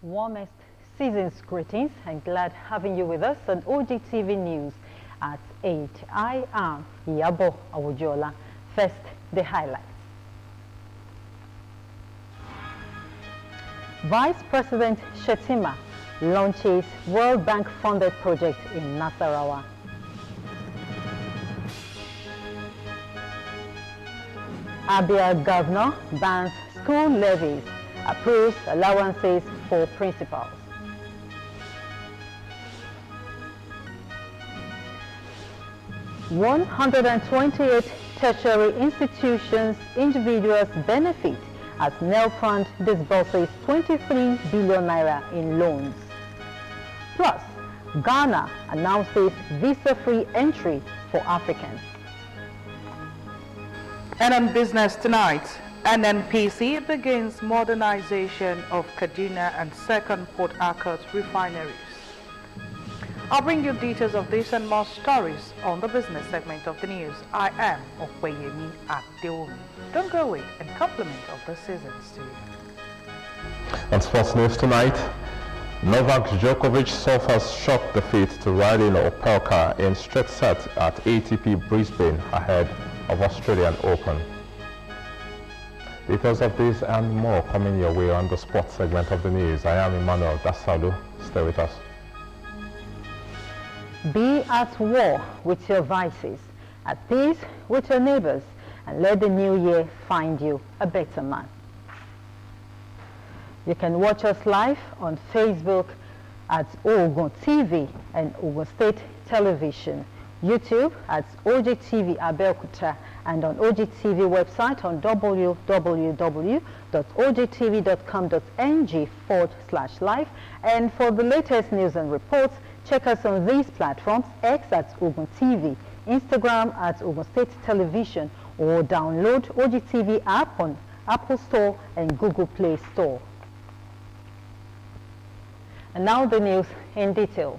Warmest season's greetings and glad having you with us on Ogtv News at 8. I am Yabo Awujola. First, the highlights. Vice President Shettima launches World Bank funded project in Nasarawa. Abia Governor bans school levies, approves allowances for principals. $128 tertiary institutions individuals benefit as NEL Fund disburses 23 billion naira in loans. Plus, Ghana announces visa-free entry for Africans. And on business tonight, NNPC begins modernization of Kaduna and Second Port Harcourt refineries. I'll bring you details of this and more stories on the business segment of the news. I am Okweyemi Adeomi. Don't go away and compliment of the seasons to you. On sports news tonight, Novak Djokovic suffers shock defeat to Riley Opelka in straight set at ATP Brisbane ahead of Australian Open. Because of this and more coming your way on the sports segment of the news, I am Emmanuel Dasalu. Stay with us. Be at war with your vices, at peace with your neighbors, and let the new year find you a better man. You can watch us live on Facebook at Ogtv and Ogun State Television, YouTube at Ogtv Abeokuta, and on Ogtv website on www.ogtv.com.ng/live. And for the latest news and reports, check us on these platforms: X at Ogun TV, Instagram at Ogun State Television, or download Ogtv app on Apple Store and Google Play Store. And now the news in detail.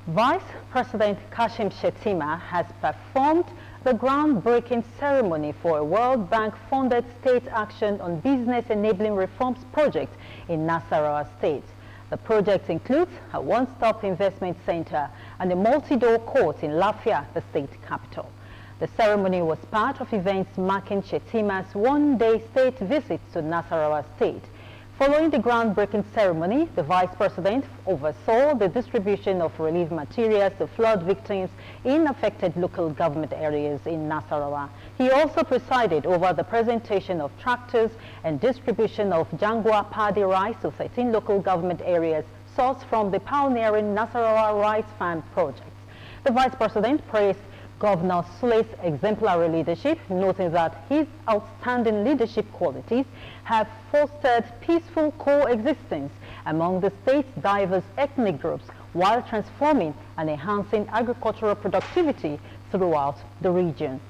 Vice President Kashim Shettima has performed the groundbreaking ceremony for a World Bank-funded state action on business enabling reforms project in Nasarawa State. The project includes a one-stop investment center and a multi-door court in Lafia, the state capital. The ceremony was part of events marking Shettima's one-day state visit to Nasarawa State. Following the groundbreaking ceremony, the Vice President oversaw the distribution of relief materials to flood victims in affected local government areas in Nasarawa. He also presided over the presentation of tractors and distribution of Jangwa paddy rice to 13 local government areas sourced from the pioneering Nasarawa Rice Farm project. The Vice President praised Governor Sule's exemplary leadership, noting that his outstanding leadership qualities have fostered peaceful coexistence among the state's diverse ethnic groups while transforming and enhancing agricultural productivity throughout the region.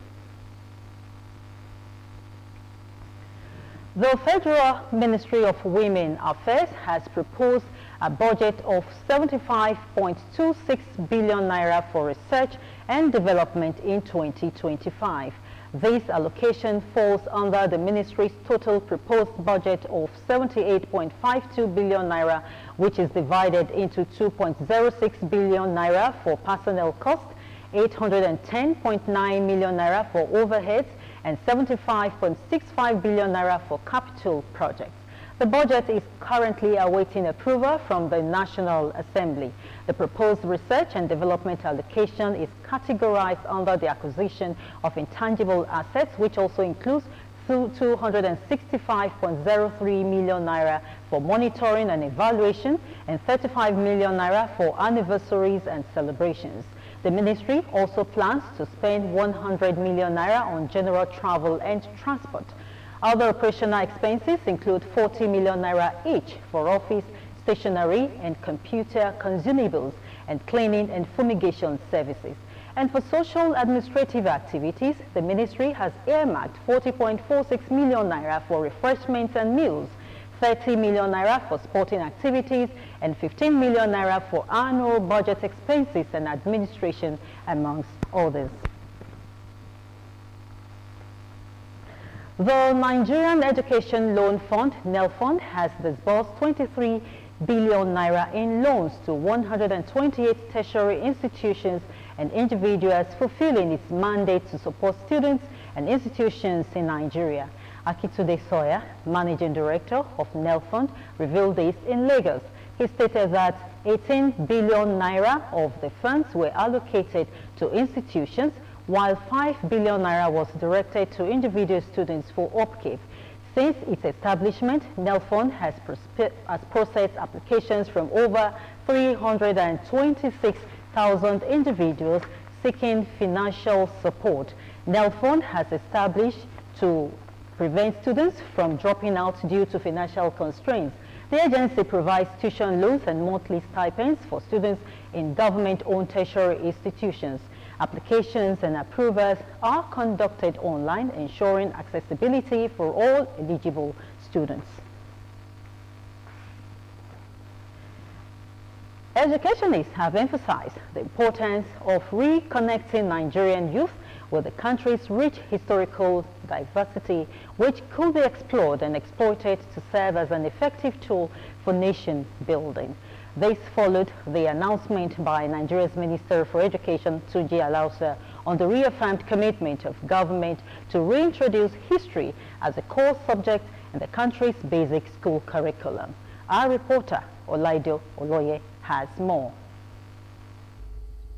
The Federal Ministry of Women Affairs has proposed a budget of 75.26 billion naira for research and development in 2025. This allocation falls under the ministry's total proposed budget of 78.52 billion naira, which is divided into 2.06 billion naira for personnel costs, 810.9 million naira for overheads, and 75.65 billion naira for capital projects. The budget is currently awaiting approval from the National Assembly. The proposed research and development allocation is categorized under the acquisition of intangible assets, which also includes 265.03 million naira for monitoring and evaluation and 35 million naira for anniversaries and celebrations. The ministry also plans to spend 100 million naira on general travel and transport. Other operational expenses include 40 million naira each for office, stationery, and computer consumables, and cleaning and fumigation services. And for social administrative activities, the ministry has earmarked 40.46 million naira for refreshments and meals, 30 million naira for sporting activities, and 15 million naira for annual budget expenses and administration, amongst others. The Nigerian Education Loan Fund, NELFund, has disbursed 23 billion naira in loans to 128 tertiary institutions and individuals fulfilling its mandate to support students and institutions in Nigeria. Akintunde Sawyer, Managing Director of NELFund, revealed this in Lagos. He stated that 18 billion naira of the funds were allocated to institutions, while 5 billion naira was directed to individual students for upkeep. Since its establishment, NELFund has processed applications from over 326,000 individuals seeking financial support. NELFund has established to prevent students from dropping out due to financial constraints. The agency provides tuition loans and monthly stipends for students in government-owned tertiary institutions. Applications and approvals are conducted online, ensuring accessibility for all eligible students. Educationists have emphasized the importance of reconnecting Nigerian youth with the country's rich historical diversity, which could be explored and exploited to serve as an effective tool for nation building. This followed the announcement by Nigeria's Minister for Education, Tunji Alausa, on the reaffirmed commitment of government to reintroduce history as a core subject in the country's basic school curriculum. Our reporter, Olaido Oloye, has more.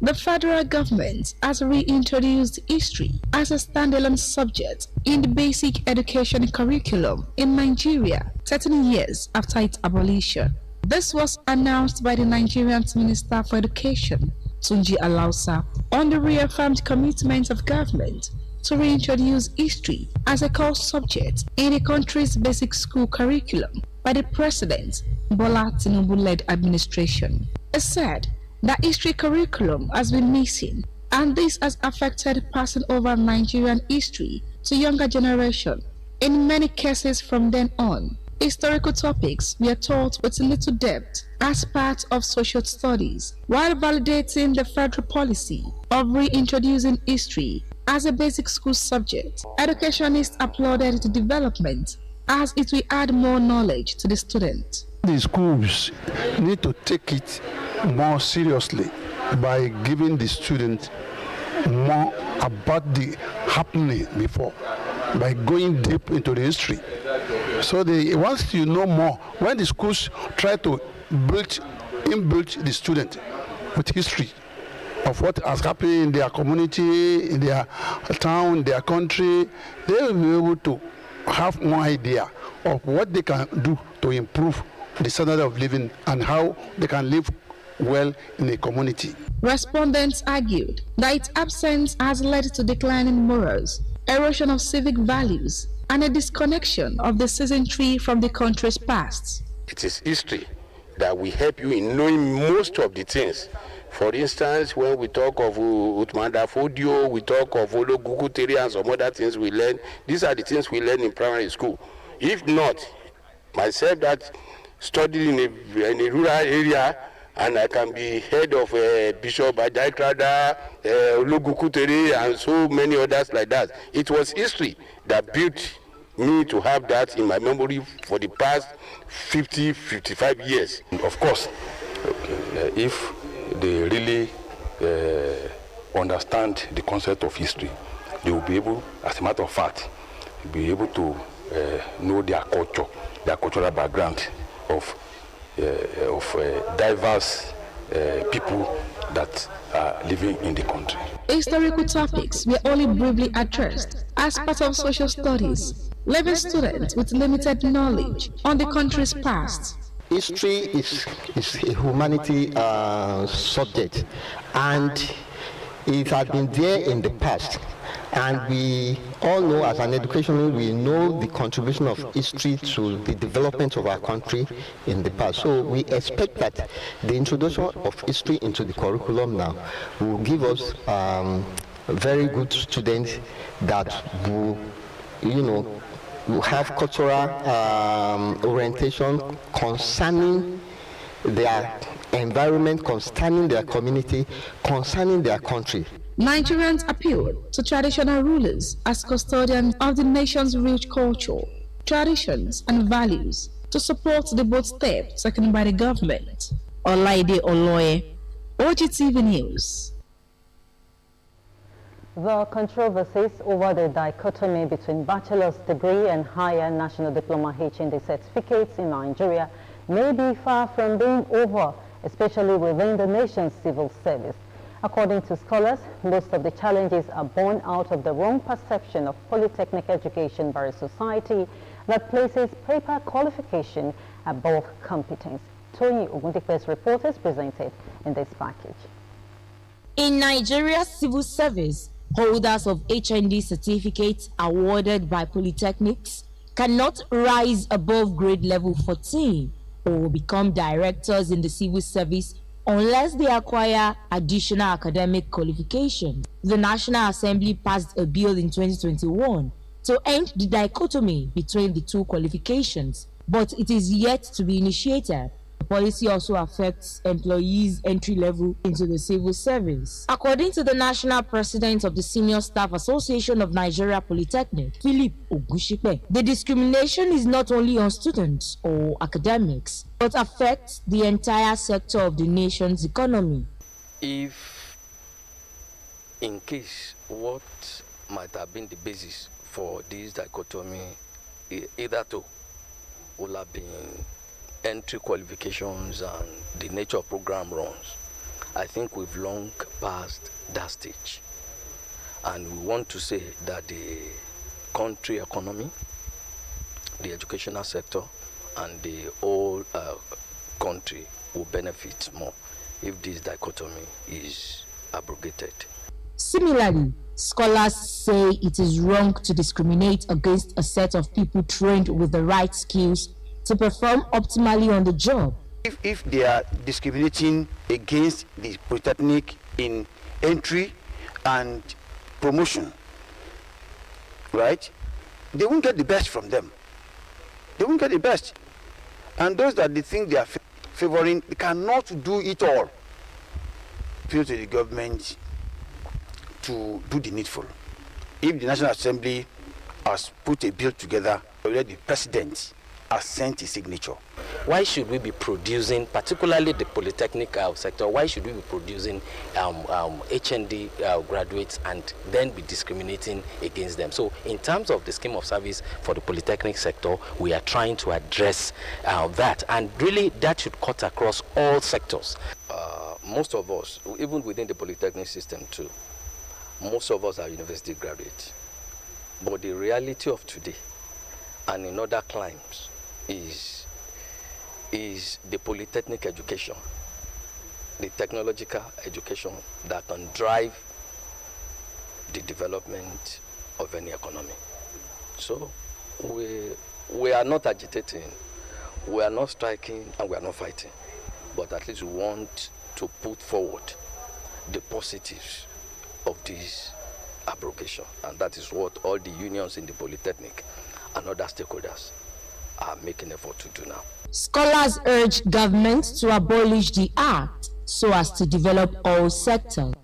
The federal government has reintroduced history as a standalone subject in the basic education curriculum in Nigeria 13 years after its abolition. This was announced by the Nigerian Minister for Education, Tunji Alausa, on the reaffirmed commitment of government to reintroduce history as a core subject in the country's basic school curriculum by the President Bola Tinubu-led administration. It said that history curriculum has been missing, and this has affected passing over Nigerian history to younger generation. In many cases from then on, historical topics were taught with little depth as part of social studies, while validating the federal policy of reintroducing history as a basic school subject. Educationists applauded the development as it will add more knowledge to the student. The schools need to take it more seriously by giving the student more about the happening before, by going deep into the history. So once you know more, when the schools try to inbuild the student with history of what has happened in their community, in their town, their country, they will be able to have more idea of what they can do to improve the standard of living and how they can live well in a community. Respondents argued that its absence has led to declining morals, erosion of civic values, and a disconnection of the citizenry from the country's past. It is history that will help you in knowing most of the things. For instance, when we talk of Utmanda Fodio, we talk of Ologukutere and some other things we learn. These are the things we learn in primary school. If not, myself that studied in a rural area, and I can be head of Bishop Ajaikrada, Ologukutere, and so many others like that. It was history that built me to have that in my memory for the past 50-55 years. Of course, if they really understand the concept of history, they will be able, as a matter of fact, be able to know their culture, their cultural background of diverse people that are living in the country. Historical topics were only briefly addressed as part of social studies, leaving students with limited knowledge on the country's past. History is a humanity subject, and it has been there in the past. And we all know, as an educationist, we know the contribution of history to the development of our country in the past. So we expect that the introduction of history into the curriculum now will give us very good students that will, will have cultural orientation concerning their environment, concerning their community, concerning their country. Nigerians appealed to traditional rulers as custodians of the nation's rich culture, traditions, and values to support the bold step taken by the government. Olaide Oloye, Ogtv News. The controversies over the dichotomy between bachelor's degree and higher national diploma HND certificates in Nigeria may be far from being over, especially within the nation's civil service. According to scholars, most of the challenges are born out of the wrong perception of polytechnic education by a society that places paper qualification above competence. Tony Ogundikpe's report is presented in this package. In Nigeria's civil service, holders of HND certificates awarded by polytechnics cannot rise above grade level 14 or become directors in the civil service unless they acquire additional academic qualifications. The National Assembly passed a bill in 2021 to end the dichotomy between the two qualifications, but it is yet to be initiated. The policy also affects employees' entry level into the civil service. According to the National President of the Senior Staff Association of Nigeria Polytechnic, Philip Ogushipe, the discrimination is not only on students or academics, but affects the entire sector of the nation's economy. If, in case, what might have been the basis for this dichotomy, either to will have been entry qualifications and the nature of program runs, I think we've long passed that stage. And we want to say that the country economy, the educational sector, and the whole country will benefit more if this dichotomy is abrogated. Similarly, scholars say it is wrong to discriminate against a set of people trained with the right skills to perform optimally on the job. If they are discriminating against the polytechnic in entry and promotion, right, they won't get the best from them. They won't get the best. And those that they think they are favoring, they cannot do it all. Appeal to the government to do the needful. If the National Assembly has put a bill together, already the President has sent his signature. Why should we be producing, particularly the polytechnic sector, why should we be producing HND graduates and then be discriminating against them? So in terms of the scheme of service for the polytechnic sector, we are trying to address that, and really that should cut across all sectors. Most of us, even within the polytechnic system too, most of us are university graduates. But the reality of today and in other climes is the polytechnic education, the technological education that can drive the development of any economy. So we are not agitating, we are not striking, and we are not fighting, but at least we want to put forward the positives of this abrogation, and that is what all the unions in the polytechnic and other stakeholders are making effort to do now. Scholars urge government to abolish the act so as to develop all sectors.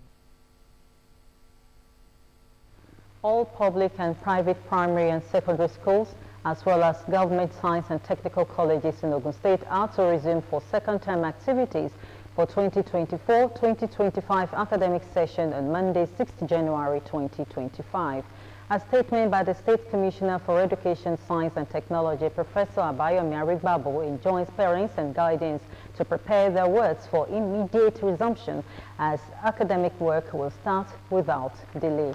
All public and private primary and secondary schools, as well as government science and technical colleges in Ogun State, are to resume for second-term activities for 2024-2025 academic session on Monday, 6th January 2025. A statement by the State Commissioner for Education, Science and Technology, Professor Abeokuta, enjoins parents and guardians to prepare their works for immediate resumption as academic work will start without delay.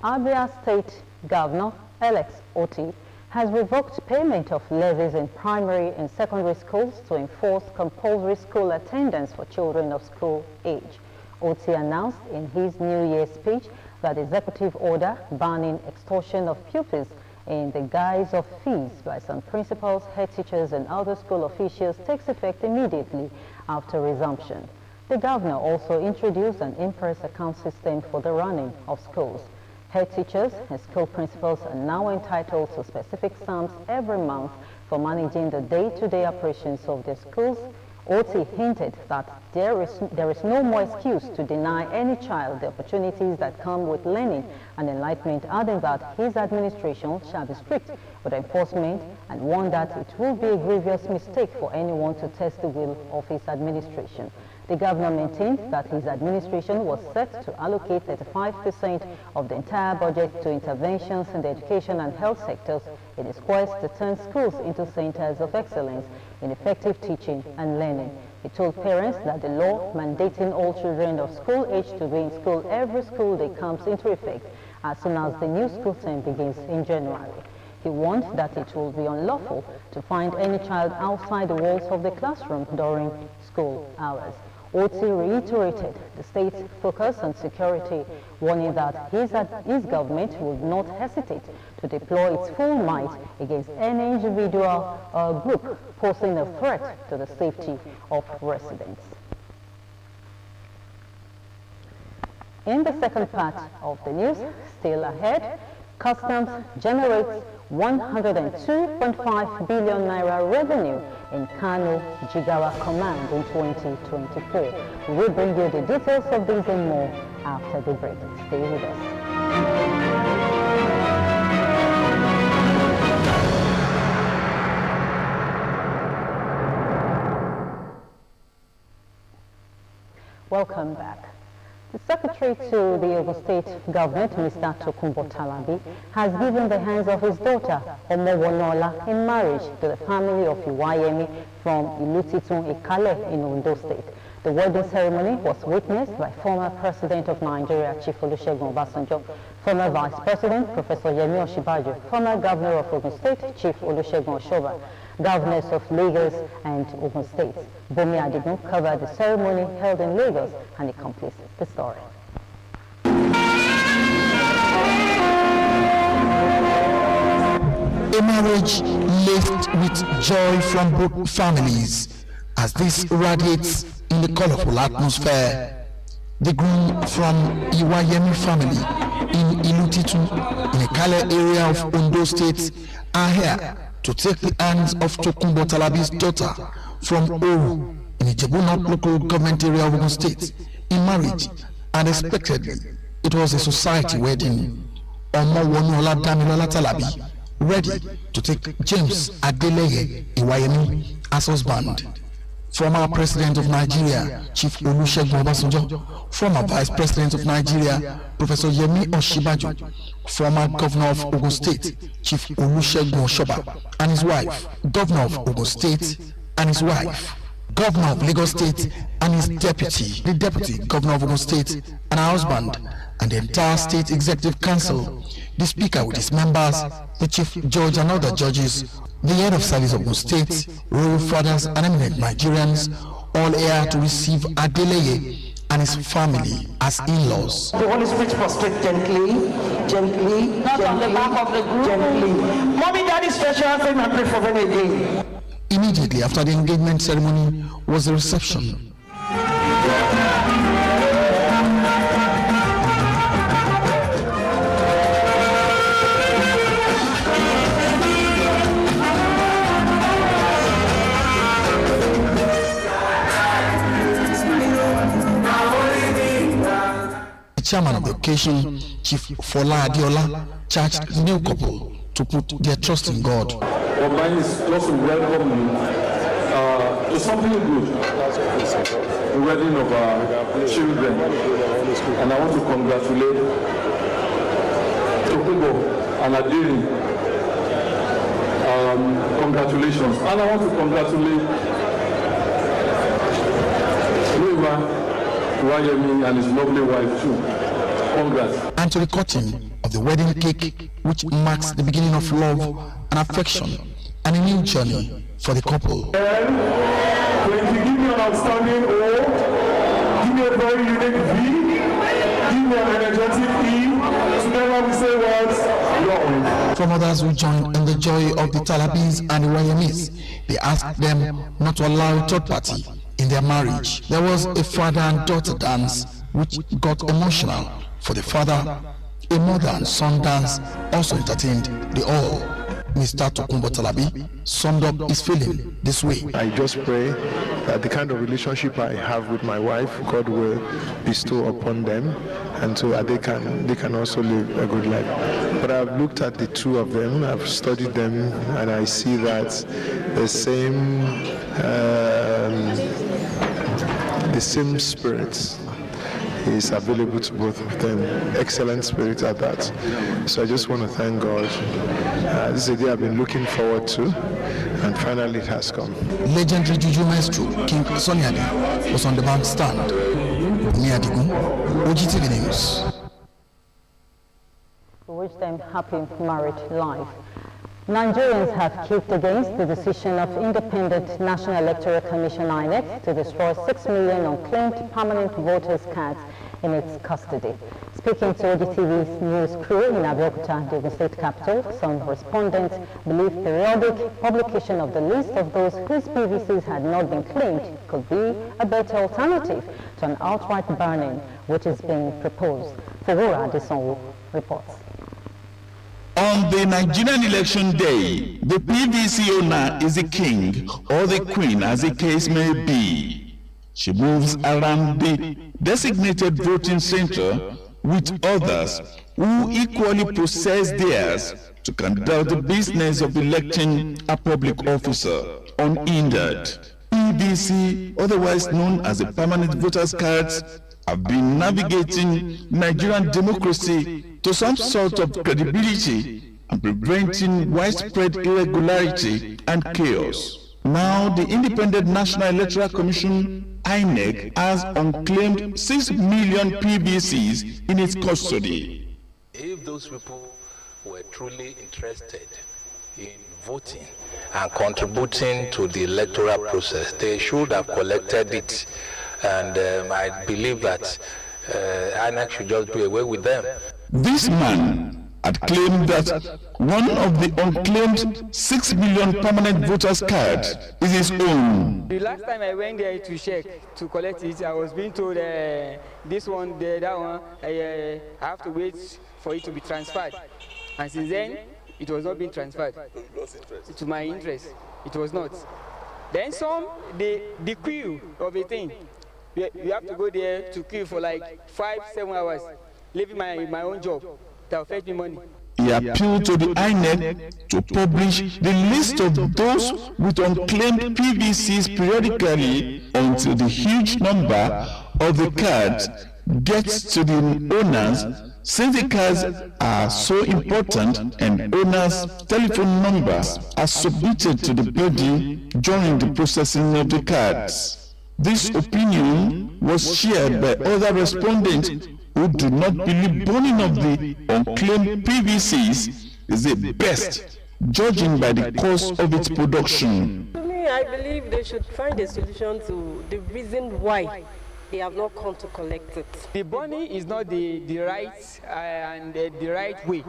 Abia State Governor Alex Oti has revoked payment of levies in primary and secondary schools to enforce compulsory school attendance for children of school age. Oti announced in his New Year speech that executive order banning extortion of pupils in the guise of fees by some principals, head teachers and other school officials takes effect immediately after resumption. The governor also introduced an in-press account system for the running of schools. Head teachers and school principals are now entitled to specific sums every month for managing the day-to-day operations of their schools. Oti hinted that there is no more excuse to deny any child the opportunities that come with learning and enlightenment, adding that his administration shall be strict with enforcement and warned that it will be a grievous mistake for anyone to test the will of his administration. The governor maintained that his administration was set to allocate 35% of the entire budget to interventions in the education and health sectors in his quest to turn schools into centers of excellence in effective teaching and learning. He told parents that the law mandating all children of school age to be in school every school day comes into effect as soon as the new school term begins in January. He warned that it will be unlawful to find any child outside the walls of the classroom during school hours. Oti reiterated the state's focus on security, warning that his government would not hesitate to deploy its full might against any individual or group posing a threat to the safety of residents. In the second part of the news, still ahead, Customs generates 102.5 billion naira revenue in Kano Jigawa Command in 2024. We will bring you the details of these and more after the break. Stay with us. Welcome back. The Secretary to the Ogun State Government, Mr. Tokunbo Talabi, has given the hands of his daughter, Omowonola, in marriage to the family of Iwayemi from Ilutitun Ikale in Ondo State. The wedding ceremony was witnessed by former President of Nigeria, Chief Olusegun Obasanjo, former Vice President, Professor Yemi Osinbajo, former Governor of Ogun State, Chief Olusegun Oshoba, governors of Lagos and Ogun State. Bomi Adigun covered the ceremony held in Lagos and he completes the story. A marriage laced with joy from both families as this radiates in the colorful atmosphere. The groom from Iwayemi family in Ilutitun, in the Kale area of Ondo State, are here to take the hands of Tokunbo Talabi's daughter from Oru in the Ijebu local government area of Ogun State in marriage. Unexpectedly, it was a society wedding. Omowonola Damilola Talabi ready to take James Adeleye Iwayemi as husband. Former President of Nigeria, Chief Olusegun Obasanjo, former Vice President of Nigeria, Professor Yemi Osinbajo, former Governor of Ogun State, Chief Olusegun Oshoba, and his wife, Governor of Ogun State and his wife, Governor of Lagos State and his deputy, the Deputy Governor of Ogun State and her husband, and the entire State Executive Council, the Speaker with his members, the Chief Judge and other judges, the Head of Service of Ogun State, royal fathers and eminent Nigerians, all here to receive Adeleye and his family as in-laws. The Holy Spirit prostrate gently, gently, not gently, on the back of the group. Gently. Mommy, Daddy, stretch your hands and pray for them again. Immediately after the engagement ceremony was the reception. Chairman of the occasion, Chief Fola Adiola, charged the new couple to put their trust in God. What mine is just to welcome you to something good, the wedding of our children, and I want to congratulate Tokunbo and Adiri. Congratulations, and I want to congratulate Iwayemi and his lovely wife too. Congrats. And to the cutting of the wedding cake, which marks the beginning of love and affection and a new journey for the couple. And when you give me an outstanding O, give me a very unique V, give me an energetic E, together we say what? Love. From others who joined in the joy of the Talabis and the Wayamis, they asked them not to allow a third party in their marriage. There was a father and daughter dance which got emotional for the father. A mother and son dance also entertained the all. Mr. Tokunbo Talabi summed up his feeling this way. I just pray that the kind of relationship I have with my wife, God will bestow upon them, and so that they can also live a good life. But I've looked at the two of them, I've studied them, and I see that the same spirit is available to both of them. Excellent spirit at that. So I just want to thank God. This is a day I've been looking forward to, and finally it has come. Legendary Juju Maestro King Soniadi was on the bandstand. Miadigun, Ogtv News. We wish them happy married life. Nigerians have kicked against the decision of Independent National Electoral Commission (INEC) to destroy 6 million unclaimed permanent voters' cards in its custody. Speaking to OGTV's news crew in Abeokuta, the state capital, some respondents believe periodic publication of the list of those whose PVCs had not been claimed could be a better alternative to an outright burning, which is being proposed. Fowora Adesonwu reports. On the Nigerian election day, the PVC owner is the king or the queen, as the case may be. She moves around the designated voting center with others who equally possess theirs to conduct the business of electing a public officer unhindered. PVC, otherwise known as the permanent voters' cards, have been navigating Nigerian democracy to some sort of credibility and preventing widespread irregularity and chaos. Now, the Independent National Electoral Commission, INEC, has unclaimed 6 million PVCs in its custody. If those people were truly interested in voting and contributing to the electoral process, they should have collected it. And I believe that INEC should just do away with them. This man had claimed that one of the unclaimed 6 million permanent voters' cards is his own. The last time I went there to check, to collect it, I was being told this one, that one, I have to wait for it to be transferred. And since then, it was not being transferred. To my interest, it was not. Then the queue of a thing, you have to go there to queue for like 5-7 hours, leaving my own job. That will fetch me money. He appealed to the INEC to publish the list of those with unclaimed PVCs periodically until the huge number of the cards gets to the owners, since the cards are so important and owners' telephone numbers are submitted to the body during the processing of the cards. This opinion was shared by other respondents who do not believe burning of the unclaimed PVCs is the best, judging by the cost of its production. To me, I believe they should find a solution to the reason why they have not come to collect it. The burning is not the right and the right way.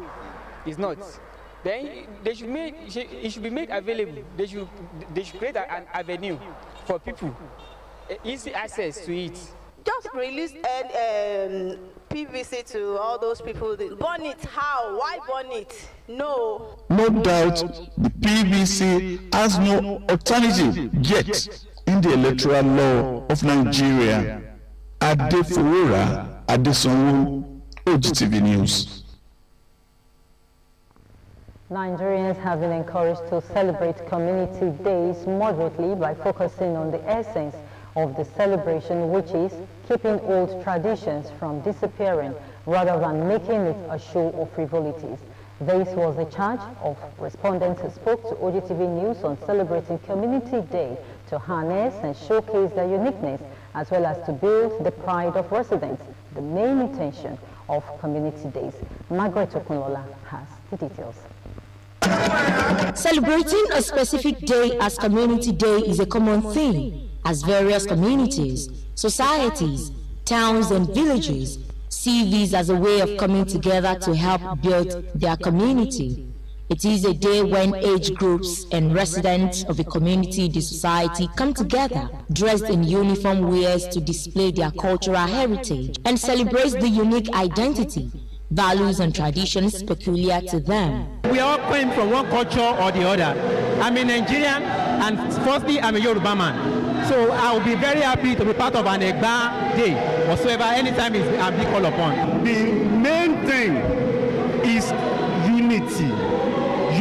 It's not. Then it should be made available. They should create an avenue for people, easy access to it. Just release PVC to all those people. Burn it, how? Why burn it? No. No doubt the PVC has no alternative yet in the electoral law of Nigeria. Fowora Adesonwu, OGTV News. Nigerians have been encouraged to celebrate community days moderately by focusing on the essence of the celebration, which is keeping old traditions from disappearing rather than making it a show of frivolities. This was the charge of respondents who spoke to OGTV News on celebrating Community Day to harness and showcase their uniqueness, as well as to build the pride of residents, the main intention of community days. Margaret Okunlola has the details. Celebrating a specific day as Community Day is a common thing, as various communities, societies, towns and villages see this as a way of coming together to help build their community. It is a day when age groups and residents of a community, the society, come together, dressed in uniform wears to display their cultural heritage and celebrate the unique identity values and traditions peculiar to them. We all came from one culture or the other. I'm a Nigerian, and firstly, I'm a Yoruba man. So I will be very happy to be part of an Egba day, whatsoever, anytime I'm being called upon. The main thing is unity,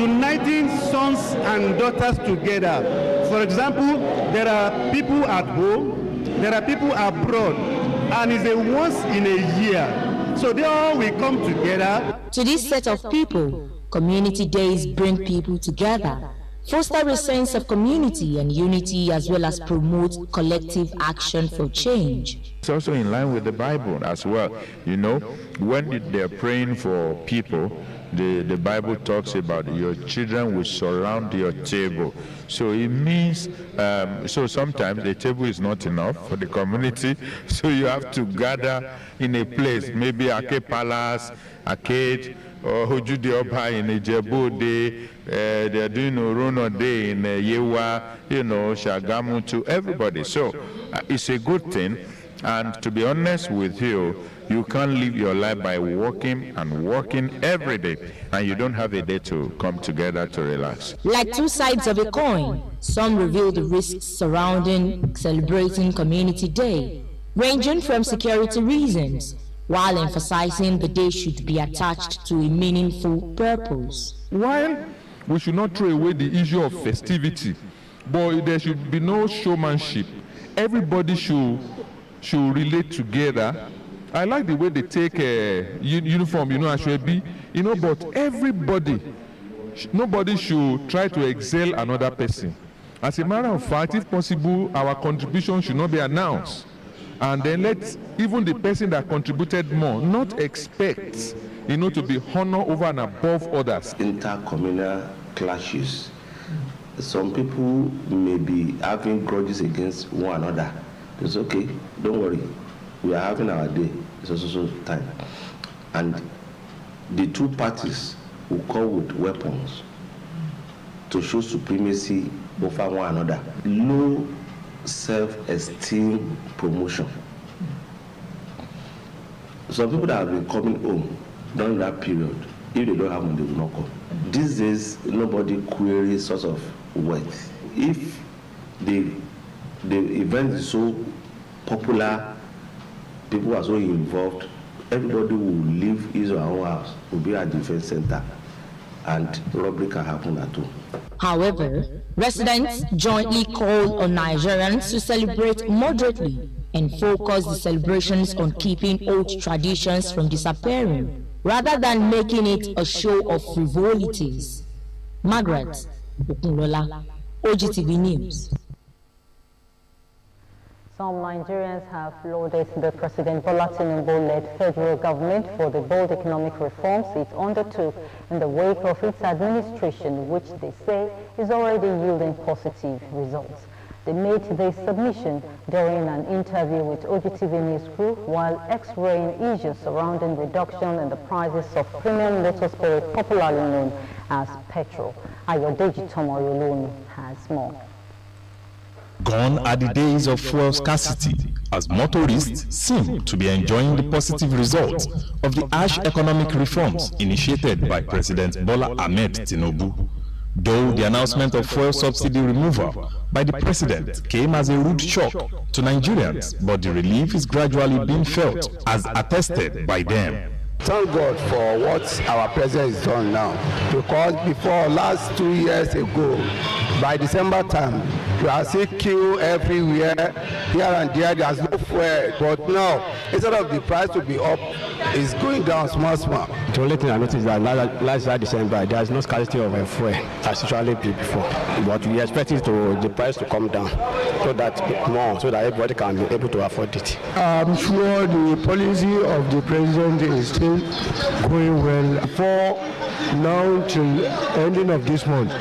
uniting sons and daughters together. For example, there are people at home, there are people abroad, and it's a once in a year. So they all will come together. To this set of people, community days bring people together, foster a sense of community and unity, as well as promote collective action for change. It's also in line with the Bible as well. You know, when they're praying for people, the Bible talks about your children will surround your table. So it means, so sometimes the table is not enough for the community, so you have to gather in a place, maybe Arcade Palace, Arcade, or Hojudi Oba in Ijebu Day, they're doing Orono Day in Yewa, you know, Shagamu, to everybody. So it's a good thing, and to be honest with you, you can't live your life by working and working every day, and you don't have a day to come together to relax. Like two sides of a coin, some reveal the risks surrounding celebrating Community Day, ranging from security reasons, while emphasizing the day should be attached to a meaningful purpose. While we should not throw away the issue of festivity, but there should be no showmanship. Everybody should relate together. I like the way they take a uniform, you know, Ashwebi, you know, but nobody should try to excel another person. As a matter of fact, if possible, our contribution should not be announced. And then let even the person that contributed more not expect, you know, to be honored over and above others. Intercommunal clashes. Some people may be having grudges against one another. It's okay, don't worry. We are having our day. It's also time. And the two parties will come with weapons to show supremacy over one another. Low self-esteem promotion. Some people that have been coming home during that period, if they don't have money, they will not come. These days, nobody queries sort of wealth. If the event is so popular, people are so involved, everybody will leave his or her own house, will be at the defense center, and robbery can happen at home. However, residents jointly call on Nigerians to celebrate moderately and focus the celebrations on keeping old traditions from disappearing, rather than making it a show of frivolities. Margaret Okunlola, Ogtv News. Some Nigerians have lauded the President Bola Tinubu-led federal government for the bold economic reforms it undertook in the wake of its administration, which they say is already yielding positive results. They made this submission during an interview with Ogtv News Group while x-raying issues surrounding reduction in the prices of premium motor spirit, popularly known as petrol. Ayodeji Tomoyoluni has more. Gone are the days of fuel scarcity, as motorists seem to be enjoying the positive results of the harsh economic reforms initiated by President Bola Ahmed Tinubu. Though the announcement of fuel subsidy removal by the president came as a rude shock to Nigerians, but the relief is gradually being felt, as attested by them. Thank God for what our president has done now, because before last 2 years ago, by December time, we are seeing queue everywhere, here and there, there's no fuel. But now, instead of the price to be up, it's going down small. The only thing I noticed is that last December, there's no scarcity of fuel as usually be before. But we expect the price to come down so that everybody can be able to afford it. I'm sure the policy of the president is still going well. For now till ending of this month,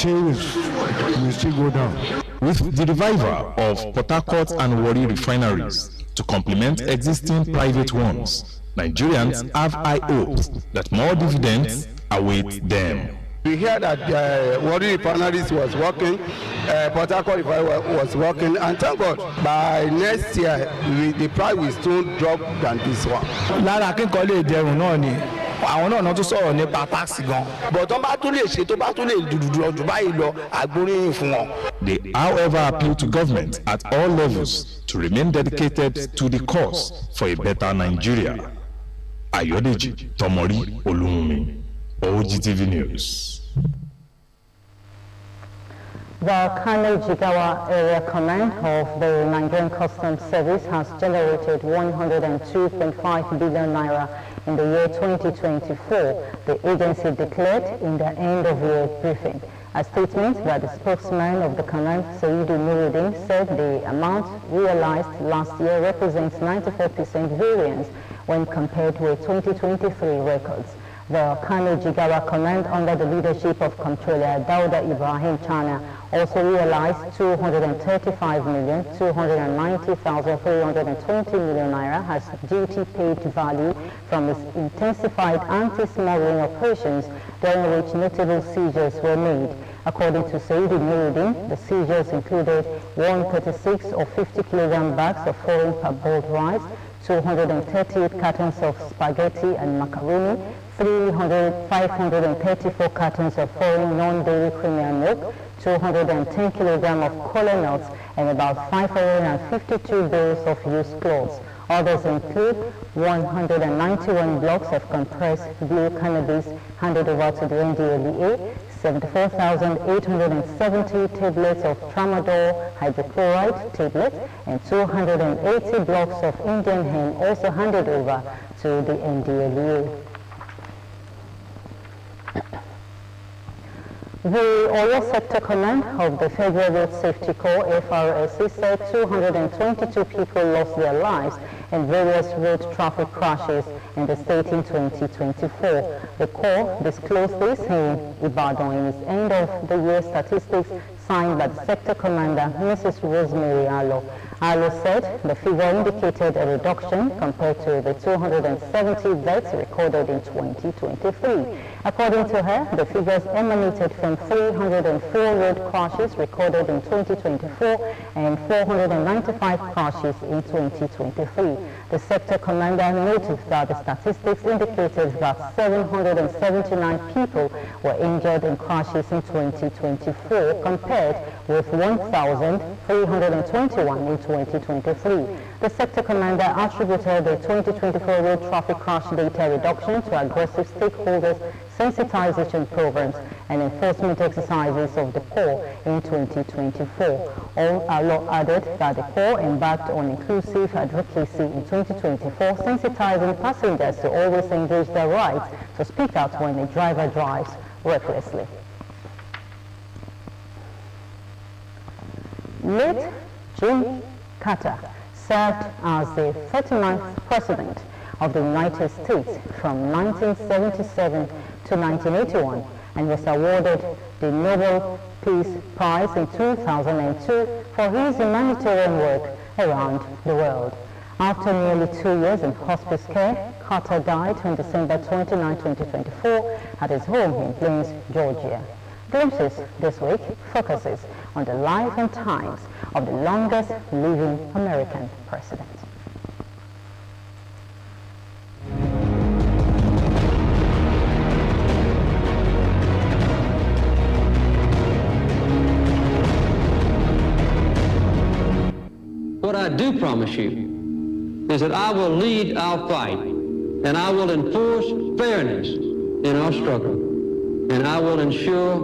things will still go down. With the revival of Port Harcourt and Warri refineries to complement existing private ones, Nigerians have high hopes that more dividends await them. We hear that Warri Refineries was working, Port Harcourt Refinery was working, and thank God, by next year, the price will still drop than this one. lára akínkọ́lé ìdẹrùn náà ni àwọn náà tún sọ̀rọ̀ nípa táàsì gan. but tó bá tún lè ṣe tó bá tún lè dùdù ọdún báyìí lọ àgbóríyìn fún wọn. They, however, appeal to government at all levels to remain dedicated to the cause for a better Nigeria. Ayodeji Tomori Olumumi, Ogtv News. The Kano Jigawa Area Command of the Nigerian Customs Service has generated 102.5 billion naira in the year 2024, the agency declared in the end-of-year briefing. A statement by the spokesman of the command, Saidu Nuruddin, said the amount realized last year represents 94% variance when compared with 2023 records. The Kano Jigawa Command, under the leadership of Comptroller Dauda Ibrahim Chana, also realized 235,290,320 million naira as duty paid value from its intensified anti-smuggling operations, during which notable seizures were made. According to Saidu Nuruddin, the seizures included 136 or 50 kilogram bags of foreign parboiled rice, 238 cartons of spaghetti and macaroni, 534 cartons of foreign non-dairy creamy milk, 210 kilograms of kola nuts, and about 552 bales of used clothes. Others include 191 blocks of compressed blue cannabis handed over to the NDLEA, 74,870 tablets of tramadol hydrochloride tablets, and 280 blocks of Indian hemp also handed over to the NDLEA. The Oyo Sector Command of the Federal Road Safety Corps, FRSC, said 222 people lost their lives in various road traffic crashes in the state in 2024. The Corps disclosed this in Ibadan in its end-of-the-year statistics signed by the Sector Commander, Mrs. Rosemary Allo. Allo said the figure indicated a reduction compared to the 270 deaths recorded in 2023. According to her, the figures emanated from 304 road crashes recorded in 2024 and 495 crashes in 2023. The sector commander noted that the statistics indicated that 779 people were injured in crashes in 2024 compared with 1,321 in 2023. The sector commander attributed the 2024 road traffic crash data reduction to aggressive stakeholders sensitization programs and enforcement exercises of the Corps in 2024. Allo added that the Corps embarked on inclusive advocacy in 2024, sensitizing passengers to always engage their rights to speak out when a driver drives recklessly. Late Jimmy Carter served as the 39th President of the United States from 1977 to 1981 and was awarded the Nobel Peace Prize in 2002 for his humanitarian work around the world. After nearly 2 years in hospice care, Carter died on December 29, 2024 at his home in Plains, Georgia. Glimpses this week focuses on the life and times of the longest living American president. What I do promise you is that I will lead our fight, and I will enforce fairness in our struggle, and I will ensure